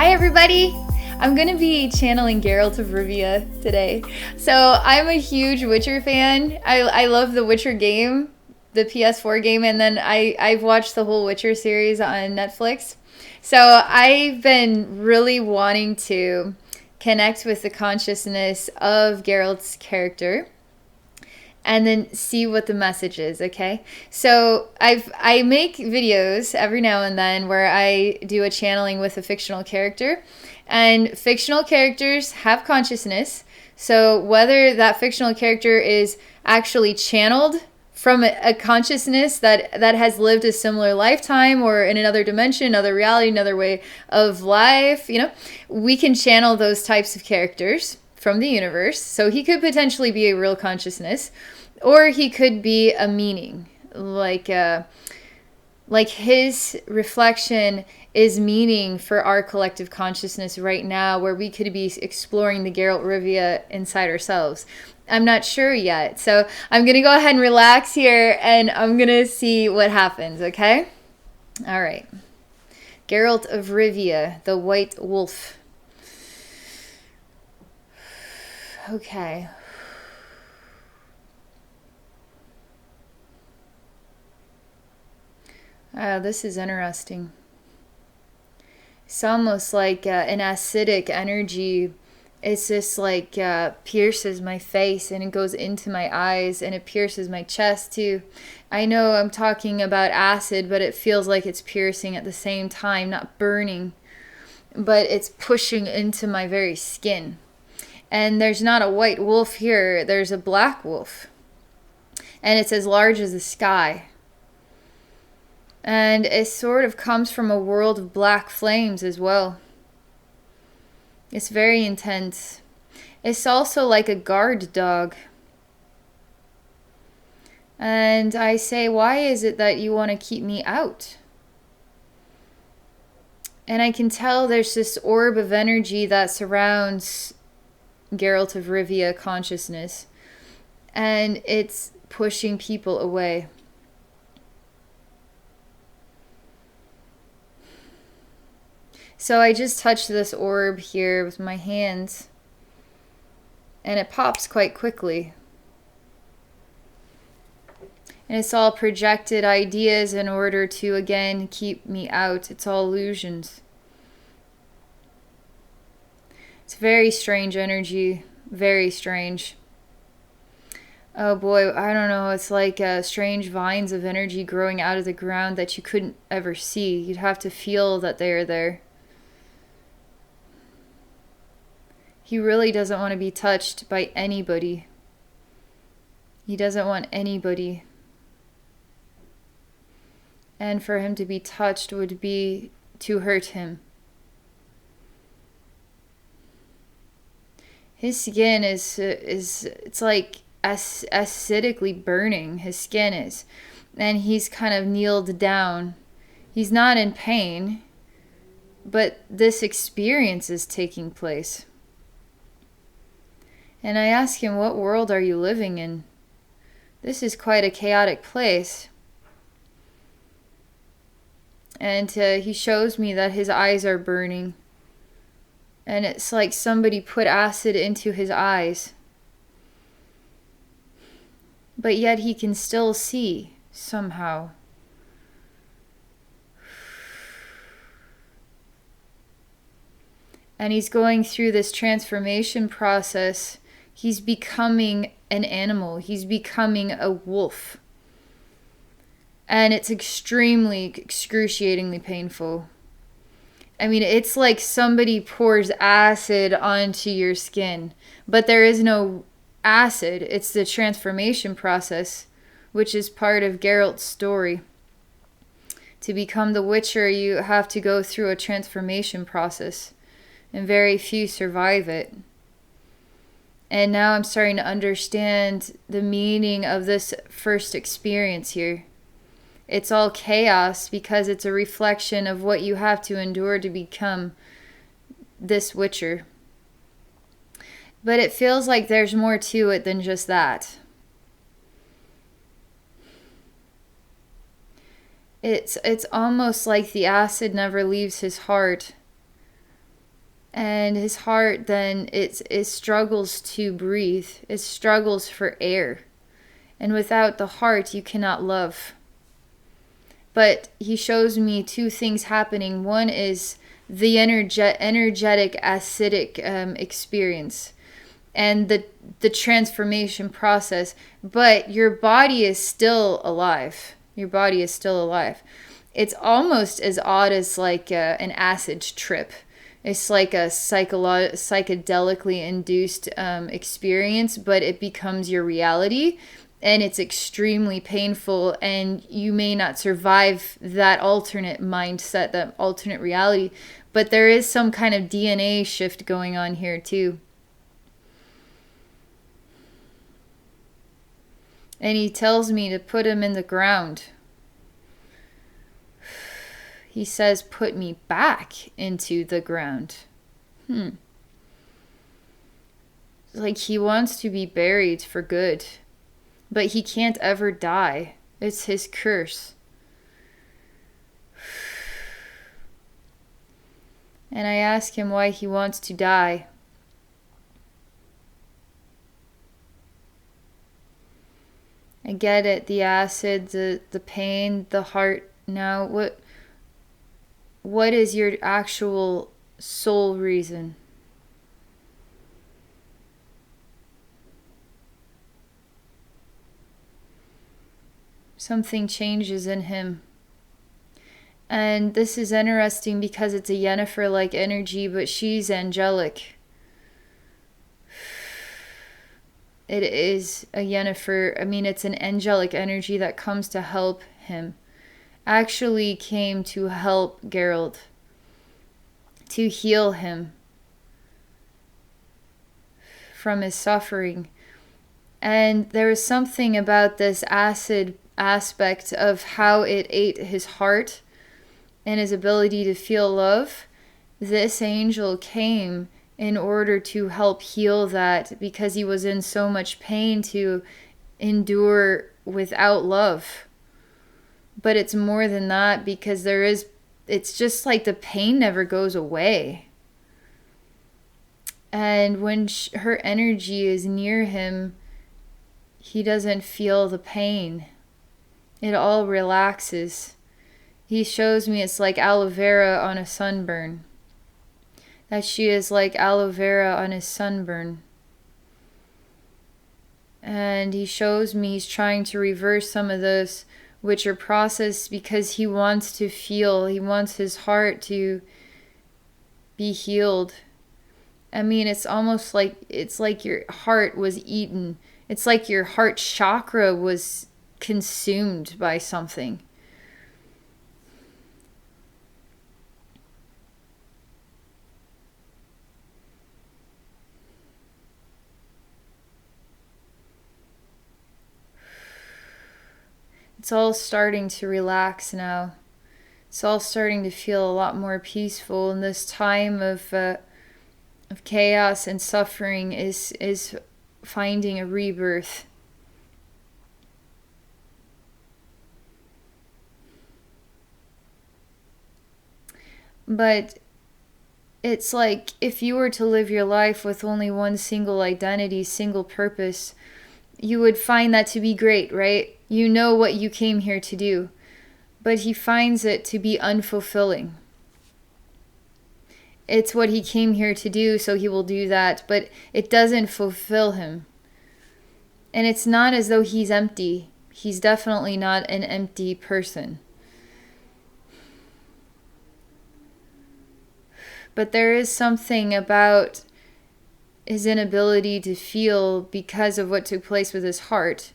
Hi everybody! I'm going to be channeling Geralt of Rivia today. So I'm a huge Witcher fan. I love the Witcher game, the PS4 game, and then I've watched the whole Witcher series on Netflix. So I've been really wanting to connect with the consciousness of Geralt's character and then see what the message is, okay? So I make videos every now and then where I do a channeling with a fictional character, and fictional characters have consciousness. So whether that fictional character is actually channeled from a consciousness that has lived a similar lifetime or in another dimension, another reality, another way of life, we can channel those types of characters from the universe. So he could potentially be a real consciousness, or he could be a meaning, like his reflection is meaning for our collective consciousness right now, where we could be exploring the Geralt Rivia inside ourselves. I'm not sure yet, so I'm gonna go ahead and relax here, and I'm gonna see what happens. Okay, all right. Geralt of Rivia, the White Wolf. Okay. This is interesting. It's almost like an acidic energy. It's just like pierces my face, and it goes into my eyes, and it pierces my chest too. I know I'm talking about acid, but it feels like it's piercing at the same time, not burning, but it's pushing into my very skin. And there's not a white wolf here, there's a black wolf. And it's as large as the sky. And it sort of comes from a world of black flames as well. It's very intense. It's also like a guard dog. And I say, why is it that you want to keep me out? And I can tell there's this orb of energy that surrounds Geralt of Rivia consciousness, and it's pushing people away. So I just touched this orb here with my hands, and it pops quite quickly. And it's all projected ideas in order to, again, keep me out. It's all illusions. It's very strange energy, very strange. Oh boy, I don't know, it's like strange vines of energy growing out of the ground that you couldn't ever see. You'd have to feel that they are there. He really doesn't want to be touched by anybody. He doesn't want anybody. And for him to be touched would be to hurt him. His skin is it's like acidically burning, his skin is. And he's kind of kneeled down. He's not in pain, but this experience is taking place. And I ask him, what world are you living in? This is quite a chaotic place. And he shows me that his eyes are burning. And it's like somebody put acid into his eyes. But yet he can still see, somehow. And he's going through this transformation process. He's becoming an animal. He's becoming a wolf. And it's extremely, excruciatingly painful. I mean, it's like somebody pours acid onto your skin. But there is no acid. It's the transformation process, which is part of Geralt's story. To become the Witcher, you have to go through a transformation process. And very few survive it. And now I'm starting to understand the meaning of this first experience here. It's all chaos because it's a reflection of what you have to endure to become this Witcher. But it feels like there's more to it than just that. It's almost like the acid never leaves his heart. And his heart then, it struggles to breathe. It struggles for air. And without the heart, you cannot love. But he shows me two things happening. One is the energetic acidic experience and the transformation process. But your body is still alive. Your body is still alive. It's almost as odd as like an acid trip. It's like a psychedelically induced experience, but it becomes your reality. And it's extremely painful, and you may not survive that alternate mindset, that alternate reality. But there is some kind of DNA shift going on here too. And he tells me to put him in the ground. He says, put me back into the ground. Like he wants to be buried for good. But he can't ever die. It's his curse. And I ask him why he wants to die. I get it. The acid, the pain, the heart. Now, what is your actual soul reason? Something changes in him. And this is interesting because it's a Yennefer-like energy, but she's angelic. It is a Yennefer. I mean, it's an angelic energy that comes to help him. Actually came to help Geralt. To heal him from his suffering. And there was something about this acid aspect of how it ate his heart and his ability to feel love. This angel came in order to help heal that, because he was in so much pain to endure without love. But it's more than that, because it's just like the pain never goes away. And when her energy is near him, he doesn't feel the pain. It all relaxes. He shows me it's like aloe vera on a sunburn. That she is like aloe vera on his sunburn. And he shows me he's trying to reverse some of those which are processed, because he wants to feel. He wants his heart to be healed. I mean, it's almost like your heart was eaten. It's like your heart chakra was consumed by something. It's all starting to relax now. It's all starting to feel a lot more peaceful, and this time of chaos and suffering is finding a rebirth. But it's like if you were to live your life with only one single identity, single purpose, you would find that to be great, right? You know what you came here to do. But he finds it to be unfulfilling. It's what he came here to do, so he will do that, but it doesn't fulfill him. And it's not as though he's empty. He's definitely not an empty person. But there is something about his inability to feel because of what took place with his heart.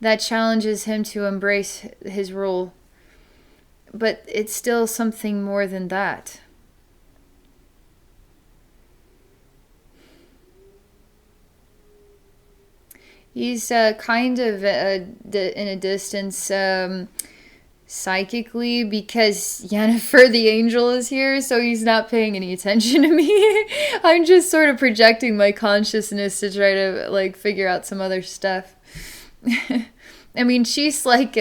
That challenges him to embrace his role. But it's still something more than that. He's kind of in a distance psychically, because Yennefer the angel is here, so he's not paying any attention to me. I'm just sort of projecting my consciousness to try to like figure out some other stuff. I mean, she's like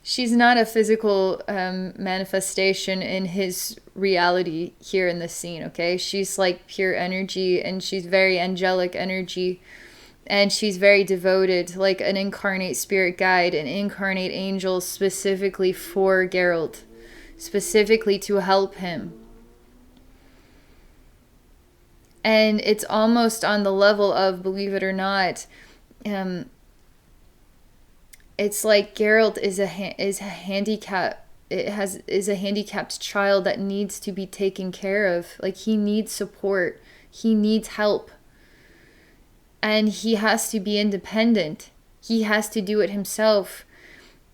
she's not a physical manifestation in his reality here in this scene, okay? She's like pure energy, and she's very angelic energy, and she's very devoted, like an incarnate spirit guide, an incarnate angel specifically for Geralt, specifically to help him. And it's almost on the level of, believe it or not, it's like Geralt is a handicap. Is a handicapped child that needs to be taken care of. Like, he needs support. He needs help. And he has to be independent. He has to do it himself.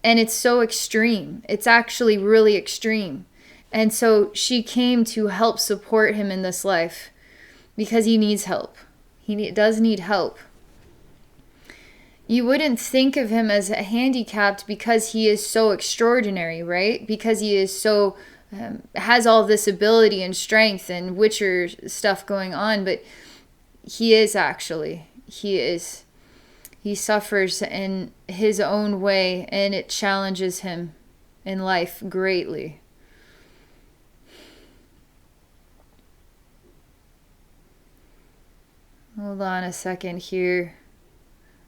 And it's so extreme. It's actually really extreme. And so she came to help support him in this life because he needs help. He does need help. You wouldn't think of him as handicapped because he is so extraordinary, right? Because he is so, has all this ability and strength and Witcher stuff going on. But he is actually. He is. He suffers in his own way, and it challenges him in life greatly. Hold on a second here.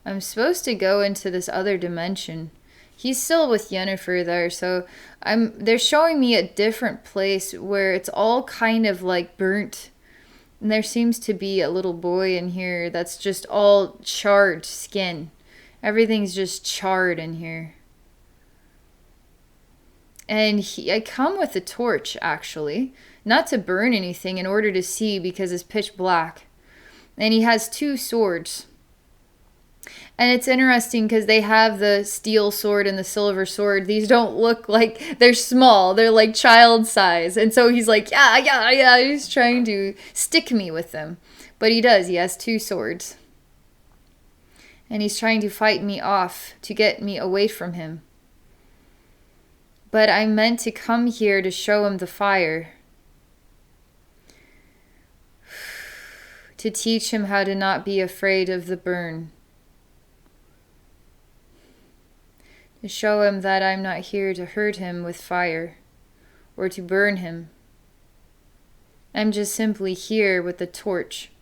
I'm supposed to go into this other dimension. He's still with Yennefer there, so they're showing me a different place where it's all kind of like burnt. And there seems to be a little boy in here that's just all charred skin. Everything's just charred in here. And I come with a torch, actually. Not to burn anything, in order to see, because it's pitch black. And he has 2 swords. And it's interesting because they have the steel sword and the silver sword. These don't look like, they're small. They're like child size. And so he's like, yeah. He's trying to stick me with them. But he does. He has 2 swords. And he's trying to fight me off to get me away from him. But I meant to come here to show him the fire. To teach him how to not be afraid of the burn. To show him that I'm not here to hurt him with fire or to burn him. I'm just simply here with the torch.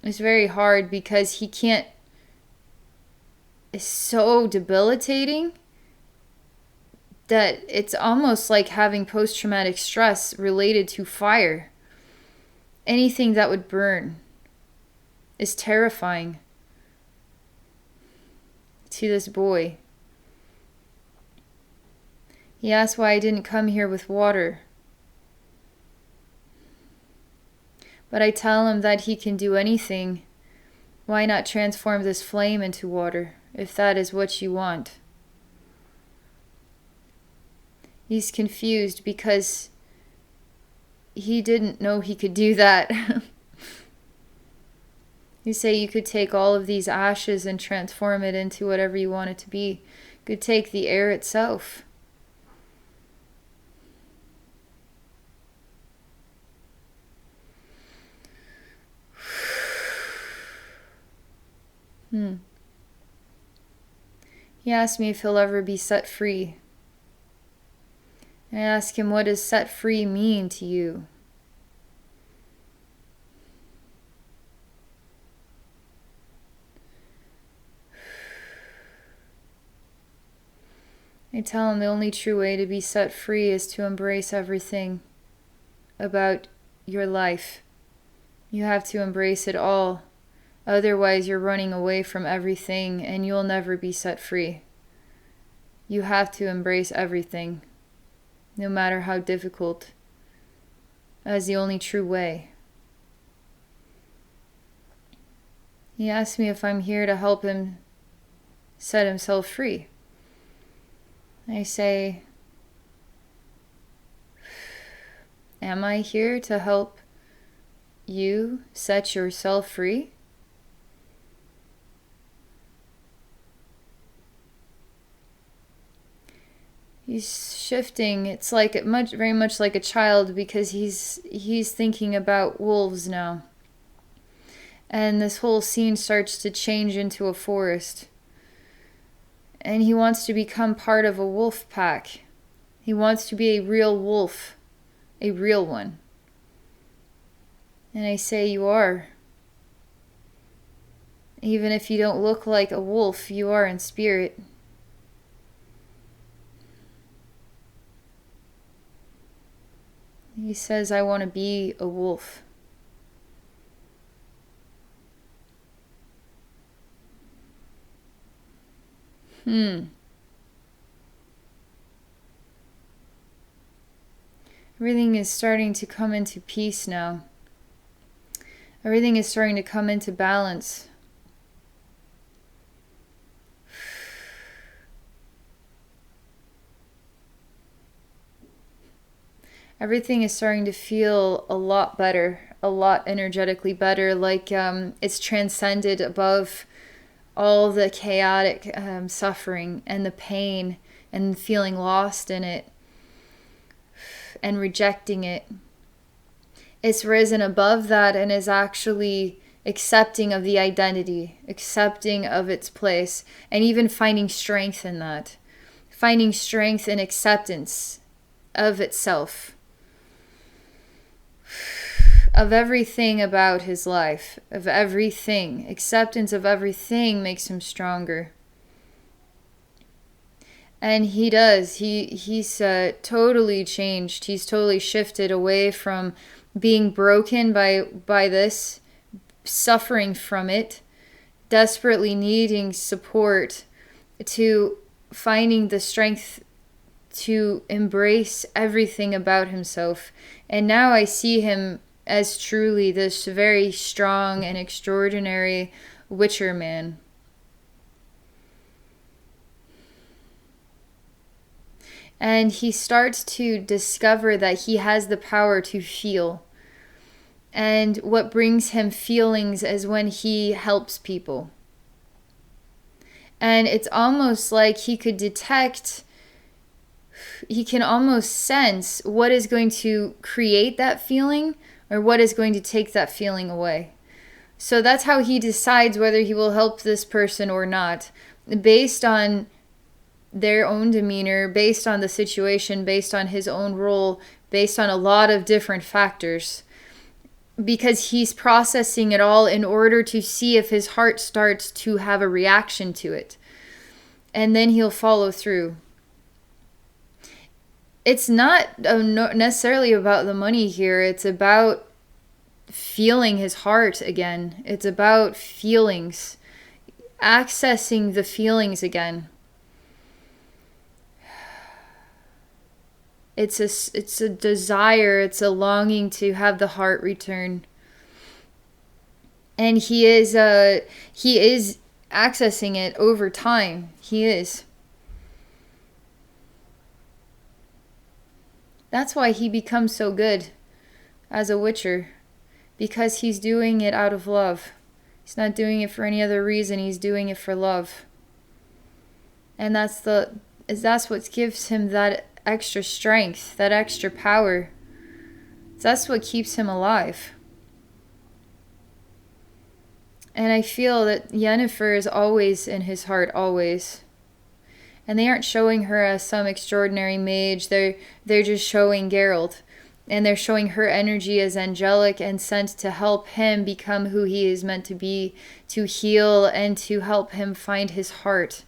It's very hard because he can't. It's so debilitating that it's almost like having post-traumatic stress related to fire. Anything that would burn is terrifying to this boy. He asked why I didn't come here with water. But I tell him that he can do anything. Why not transform this flame into water, if that is what you want? He's confused because he didn't know he could do that. You say you could take all of these ashes and transform it into whatever you want it to be. You could take the air itself. He asked me if he'll ever be set free. I asked him, what does set free mean to you? I tell him the only true way to be set free is to embrace everything about your life. You have to embrace it all. Otherwise, you're running away from everything and you'll never be set free. You have to embrace everything, no matter how difficult, as the only true way. He asked me if I'm here to help him set himself free. I say, am I here to help you set yourself free? He's shifting. It's like very much like a child, because he's thinking about wolves now. And this whole scene starts to change into a forest. And he wants to become part of a wolf pack. He wants to be a real wolf, a real one. And I say you are. Even if you don't look like a wolf, you are in spirit. He says, I want to be a wolf. Everything is starting to come into peace now. Everything is starting to come into balance. Everything is starting to feel a lot better, a lot energetically better, like it's transcended above all the chaotic suffering and the pain and feeling lost in it and rejecting it. It's risen above that and is actually accepting of the identity, accepting of its place, and even finding strength in that. Finding strength in acceptance of itself, of everything about his life, of everything. Acceptance of everything makes him stronger. And he does. He's totally changed. He's totally shifted away from being broken by this, suffering from it, desperately needing support, to finding the strength to embrace everything about himself. And now I see him as truly this very strong and extraordinary Witcher man. And he starts to discover that he has the power to feel. And what brings him feelings is when he helps people. And it's almost like he could detect, he can almost sense what is going to create that feeling or what is going to take that feeling away. So that's how he decides whether he will help this person or not, based on their own demeanor, based on the situation, based on his own role, based on a lot of different factors. Because he's processing it all in order to see if his heart starts to have a reaction to it. And then he'll follow through. It's not necessarily about the money here. It's about feeling his heart again. It's about feelings. Accessing the feelings again. It's a desire, it's a longing to have the heart return. And he is accessing it over time. He is. That's why he becomes so good as a Witcher, because he's doing it out of love. He's not doing it for any other reason. He's doing it for love. And that's what gives him that extra strength, that extra power. That's what keeps him alive. And I feel that Yennefer is always in his heart, always. And they aren't showing her as some extraordinary mage. They're just showing Geralt. And they're showing her energy as angelic and sent to help him become who he is meant to be, to heal and to help him find his heart.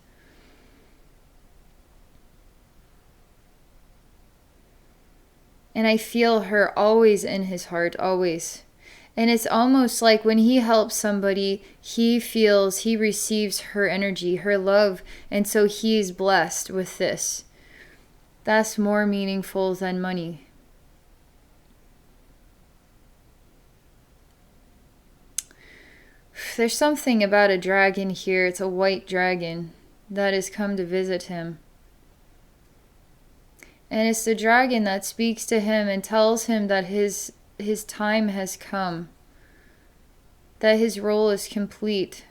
And I feel her always in his heart, always. And it's almost like when he helps somebody, he receives her energy, her love. And so he's blessed with this. That's more meaningful than money. There's something about a dragon here. It's a white dragon that has come to visit him. And it's the dragon that speaks to him and tells him that his time has come, that his role is complete.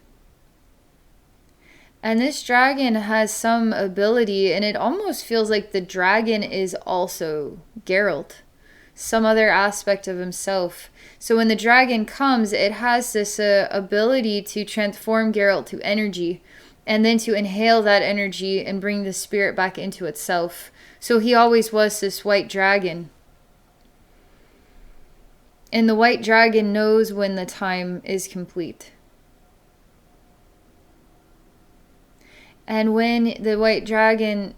And this dragon has some ability, and it almost feels like the dragon is also Geralt, some other aspect of himself. So when the dragon comes, it has this ability to transform Geralt to energy, and then to inhale that energy and bring the spirit back into itself. So he always was this white dragon. And the white dragon knows when the time is complete. And when the white dragon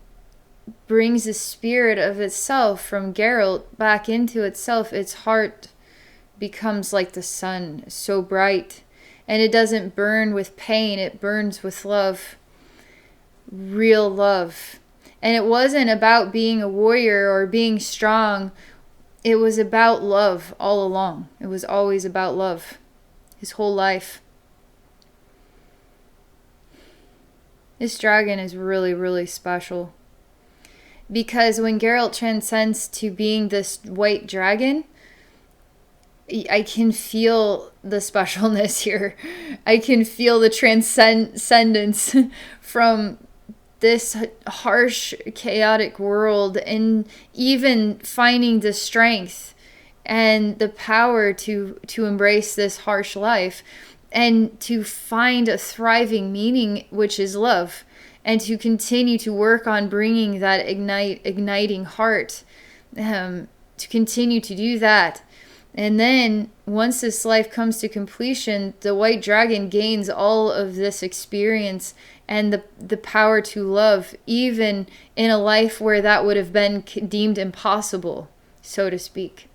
brings the spirit of itself from Geralt back into itself, its heart becomes like the sun, so bright. And it doesn't burn with pain, it burns with love. Real love. And it wasn't about being a warrior or being strong. It was about love all along. It was always about love. His whole life. This dragon is really, really special. Because when Geralt transcends to being this white dragon, I can feel the specialness here. I can feel the transcendence from this harsh, chaotic world, and even finding the strength and the power to embrace this harsh life and to find a thriving meaning, which is love, and to continue to work on bringing that igniting heart, to continue to do that. And then once this life comes to completion, the white dragon gains all of this experience and the power to love, even in a life where that would have been deemed impossible, so to speak.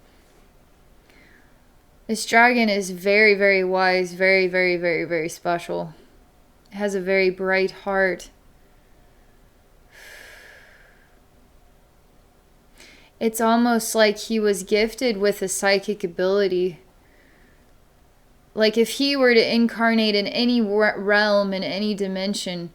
This dragon is very, very wise, very, very, very, very special. It has a very bright heart. It's almost like he was gifted with a psychic ability. Like if he were to incarnate in any realm, in any dimension,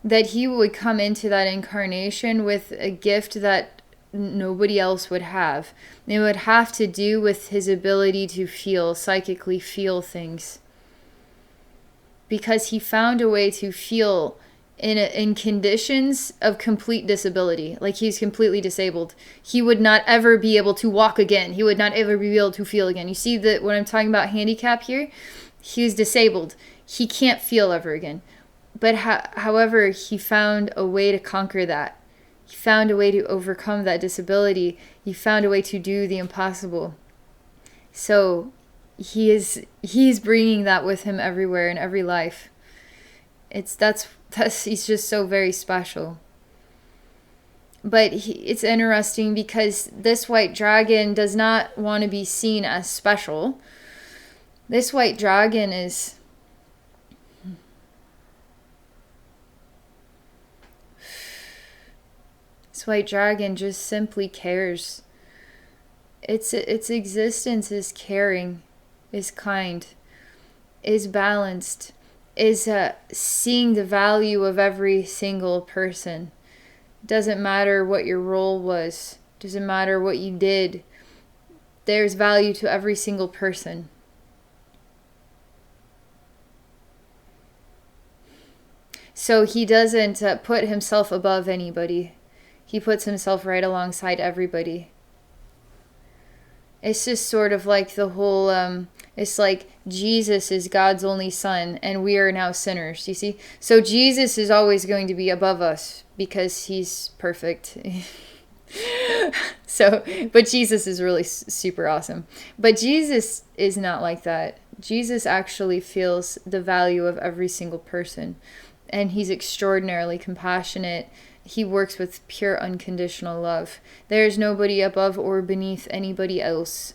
that he would come into that incarnation with a gift that nobody else would have. It would have to do with his ability to feel, psychically feel things. Because he found a way to feel in conditions of complete disability. Like he's completely disabled. He would not ever be able to walk again. He would not ever be able to feel again. You see that when I'm talking about handicap here, he's disabled. He can't feel ever again. But however, he found a way to conquer that. He found a way to overcome that disability. He found a way to do the impossible. So he's bringing that with him everywhere in every life. He's just so very special. But it's interesting because this white dragon does not want to be seen as special. This white dragon is... This white dragon just simply cares. Its existence is caring, is kind, is balanced, is seeing the value of every single person. Doesn't matter what your role was. Doesn't matter what you did. There's value to every single person. So he doesn't put himself above anybody. He puts himself right alongside everybody. It's just sort of like the whole, it's like Jesus is God's only son and we are now sinners, you see? So Jesus is always going to be above us because he's perfect. But Jesus is really super awesome. But Jesus is not like that. Jesus actually feels the value of every single person. And he's extraordinarily compassionate. He works with pure unconditional love. There's nobody above or beneath anybody else.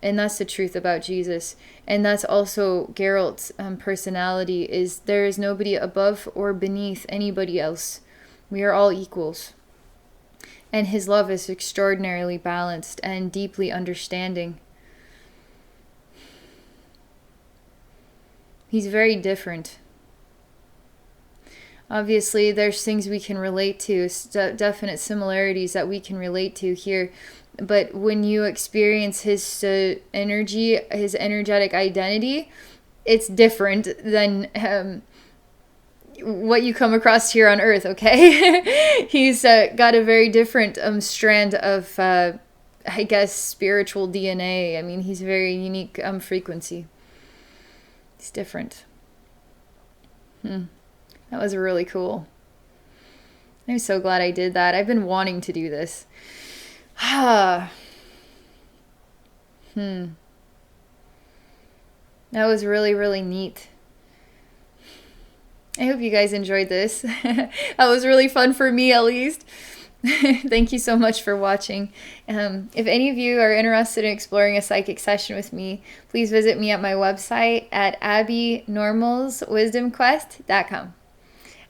And that's the truth about Jesus. And that's also Geralt's personality, is there is nobody above or beneath anybody else. We are all equals. And his love is extraordinarily balanced and deeply understanding. He's very different. Obviously, there's things we can relate to, definite similarities that we can relate to here. But when you experience his energy, his energetic identity, it's different than what you come across here on Earth, okay? He's got a very different strand of, I guess, spiritual DNA. I mean, he's a very unique frequency. It's different. That was really cool. I'm so glad I did that. I've been wanting to do this. That was really, really neat. I hope you guys enjoyed this. That was really fun for me, at least. Thank you so much for watching. If any of you are interested in exploring a psychic session with me, please visit me at my website at abbeynormalswisdomquest.com.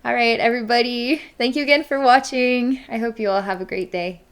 All right, everybody. Thank you again for watching. I hope you all have a great day.